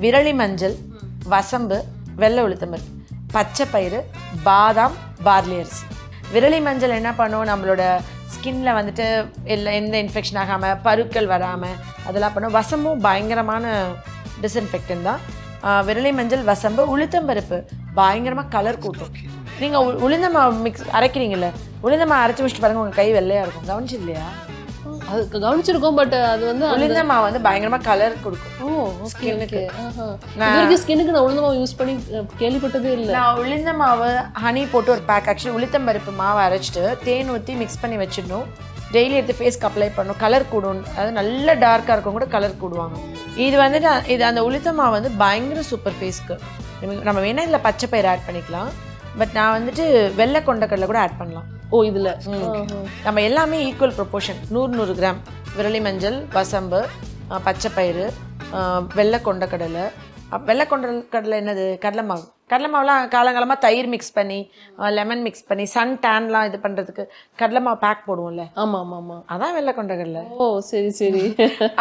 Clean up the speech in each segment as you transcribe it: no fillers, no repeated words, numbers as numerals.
விரலி மஞ்சள், வசம்பு, வெள்ளை உளுத்தம்பருப்பு, பச்சை பயிறு, பாதாம், பார்லி அரிசி. விரலி மஞ்சள் என்ன பண்ணும், நம்மளோட ஸ்கின்ல வந்துட்டு எந்த இன்ஃபெக்ஷன் ஆகாமல் பருக்கள் வராமல் அதெல்லாம் பண்ணும். வசம்பும் பயங்கரமான டிஸ்இன்ஃபெக்டன் தான். விரலி மஞ்சள், வசம்பு, உளுத்தம்பருப்பு பயங்கரமாக கலர் கூட்டும். நீங்கள் உளுந்தமா அரைக்கிறீங்கல்ல, உளுந்தமா அரைச்சி வச்சுட்டு பாருங்கள், உங்கள் கை வெள்ளையாக இருக்கும். கவனிச்சு இல்லையா? அது கவனிச்சிருக்கோம். பட் அது வந்து உளுந்த மாவு வந்து பயங்கரமா கலர் கொடுக்கும். ஸ்கின்னுக்கு ஸ்கின்னுக்கு நான் உளுந்த மாவு யூஸ் பண்ணி கேள்விப்பட்டதே இல்லை. நான் உளுந்த மாவு ஹனி போட்டு ஒரு பேக், ஆக்சுவலி உளுத்தம்பருப்பு மாவை அரைச்சிட்டு தேன் ஊற்றி மிக்ஸ் பண்ணி வச்சிடணும். டெய்லி எடுத்து ஃபேஸ்க்கு அப்ளை பண்ணணும். கலர் கூடும். அதாவது நல்ல டார்க்காக இருக்கும் கூட கலர் கூடுவாங்க. இது வந்துட்டு இது அந்த உளுத்த மாவு வந்து பயங்கர சூப்பர் ஃபேஸ்க்கு. நம்ம வேணால் இதில் பச்சை பயிர் ஆட் பண்ணிக்கலாம். பட் நான் வந்துட்டு வெள்ளை கொண்டக்கடலை கூட ஆட் பண்ணலாம். இதில் நம்ம எல்லாமே ஈக்குவல் ப்ரொப்போர்ஷன். 100 கிராம் விரலி மஞ்சள், வசம்பு, பச்சை பயிறு, வெள்ளை கொண்டக்கடலை. வெள்ளை கொண்டக்கடலை என்னது, கடலை மாவு. கடலை மாவுலாம் காலங்காலமாக தயிர் மிக்ஸ் பண்ணி லெமன் மிக்ஸ் பண்ணி சன் டேன்லாம் இது பண்ணுறதுக்கு கடலை மாவு பேக் போடுவோம்ல. ஆமாம். அதான் வெள்ளை கொண்டக்கடலை. சரி.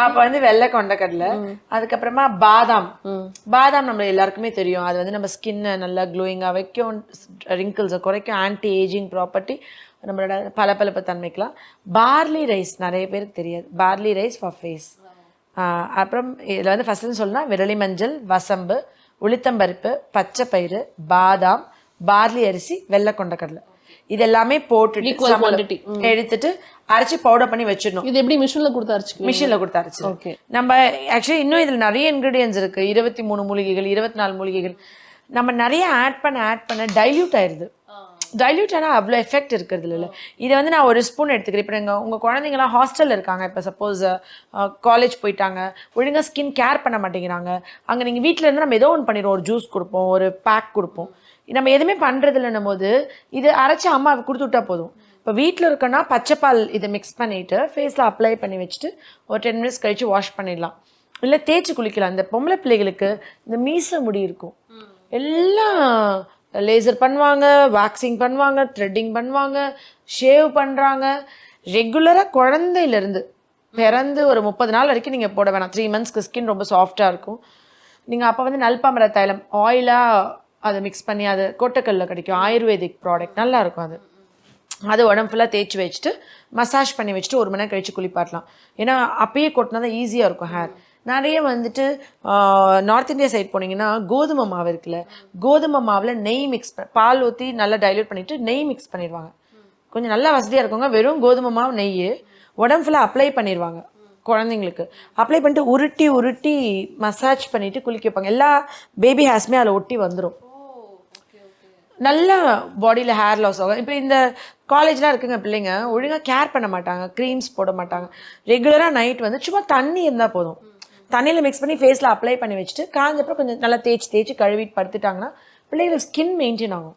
அப்போ வந்து வெள்ளை கொண்டக்கடலை. அதுக்கப்புறமா பாதாம். பாதாம் நம்ம எல்லாருக்குமே தெரியும். அது வந்து நம்ம ஸ்கின்னை நல்லா க்ளோயிங்காக வைக்கும், ரிங்கிள்ஸை குறைக்கும், ஆன்டி ஏஜிங் ப்ராப்பர்ட்டி, நம்மளோட பளபளப்பு தன்மைக்கலாம். பார்லி ரைஸ் நிறைய பேருக்கு தெரியாது. Barley rice for face. அப்புறம் இதில் வந்து ஃபஸ்ட்டுன்னு சொல்லணும்னா விரலி மஞ்சள், வசம்பு, உளுத்தம்பருப்பு, பச்சை பயிறு, பாதாம், பார்லி அரிசி, வெள்ளை கொண்டக்கடலை இது எல்லாமே போட்டுட்டு எடுத்துட்டு அரைச்சி பவுடர் பண்ணி வச்சிடணும். இது எப்படி மிஷினில் கொடுத்து அரைச்சி? மிஷினில் கொடுத்து அரைச்சி. ஓகே. நம்ம ஆக்சுவலி இன்னும் இதில் நிறைய இன்க்ரீடியன்ஸ் இருக்குது. 23 மூலிகைகள், 24 மூலிகைகள். நம்ம நிறைய ஆட் பண்ண டைல்யூட் ஆயிடுது. டைல்யூட் ஆனால் அவ்வளோ எஃபெக்ட் இருக்கிறது இல்லை. இதை வந்து நான் ஒரு ஸ்பூன் எடுத்துக்கிறேன். இப்போ உங்கள் குழந்தைங்களாம் ஹாஸ்டலில் இருக்காங்க, இப்போ சப்போஸ் காலேஜ் போயிட்டாங்க, ஒழுங்காக ஸ்கின் கேர் பண்ண மாட்டேங்கிறாங்க. அங்கே நீங்கள் வீட்டில் இருந்து நம்ம ஏதோ ஒன்று பண்ணிடுவோம். ஒரு ஜூஸ் கொடுப்போம், ஒரு பேக் கொடுப்போம். நம்ம எதுவுமே பண்ணுறது இல்லைன்னும் போது இது அரைச்சி அம்மா கொடுத்து விட்டா போதும். இப்போ வீட்டில் இருக்கோன்னா பச்சைப்பால் இதை மிக்ஸ் பண்ணிவிட்டு ஃபேஸில் அப்ளை பண்ணி வச்சுட்டு ஒரு 10 மினிட்ஸ் கழித்து வாஷ் பண்ணிடலாம். இல்லை தேய்ச்சி குளிக்கலாம். இந்த பொம்பளை பிள்ளைகளுக்கு இந்த மீச முடி இருக்கும், எல்லாம் லேசர் பண்ணுவாங்க, வேக்சிங் பண்ணுவாங்க, த்ரெட்டிங் பண்ணுவாங்க, ஷேவ் பண்ணுறாங்க. ரெகுலராக குழந்தையிலேருந்து பிறந்து ஒரு 30 நாள் வரைக்கும் நீங்கள் போட வேணாம். 3 மந்த்ஸ்க்கு ஸ்கின் ரொம்ப சாஃப்டாக இருக்கும். நீங்கள் அப்போ வந்து நல்பாமர தைலம் ஆயிலாக அதை மிக்ஸ் பண்ணி, அது கோட்டக்கல்ல கிடைக்கும், ஆயுர்வேதிக் ப்ராடக்ட் நல்லாயிருக்கும். அது உடம்பு ஃபுல்லாக தேய்ச்சி வச்சுட்டு மசாஜ் பண்ணி வச்சுட்டு 1 மணி நேரம் கழித்து குளிப்பாட்டலாம். ஏன்னா அப்பயே கொட்டினா தான் ஈஸியாக இருக்கும் ஹேர். நிறைய வந்துட்டு நார்த் இந்தியா சைட் போனீங்கன்னா கோதுமை மாவு இருக்குல்ல, கோதுமை மாவில் நெய் மிக்ஸ் பால் ஊற்றி நல்லா டைல்யூட் பண்ணிவிட்டு நெய் மிக்ஸ் பண்ணிடுவாங்க. கொஞ்சம் நல்லா வசதியாக இருக்குங்க. வெறும் கோதுமை மாவு நெய் உடம்பு ஃபுல்லாக அப்ளை பண்ணிடுவாங்க. குழந்தைங்களுக்கு அப்ளை பண்ணிட்டு உருட்டி மசாஜ் பண்ணிவிட்டு குளிக்க வைப்பாங்க. எல்லா பேபி ஹேர்ஸுமே அதில் ஒட்டி வந்துடும். நல்லா பாடியில் ஹேர் லாஸ் ஆகும். இப்போ இந்த காலேஜ்லாம் இருக்குங்க, பிள்ளைங்க ஒழுங்காக கேர் பண்ண மாட்டாங்க, க்ரீம்ஸ் போட மாட்டாங்க. ரெகுலராக நைட் வந்து சும்மா தண்ணி இருந்தால் போதும், தண்ணியில் மிக்ஸ் பண்ணி ஃபேஸில் அப்ளை பண்ணி வச்சுட்டு காஞ்சப்பறம் கொஞ்சம் நல்லா தேய்ச்சி கழுவிட்டு படுத்துட்டாங்கன்னா பிள்ளைங்களுக்கு ஸ்கின் மெயின்டைன் ஆகும்.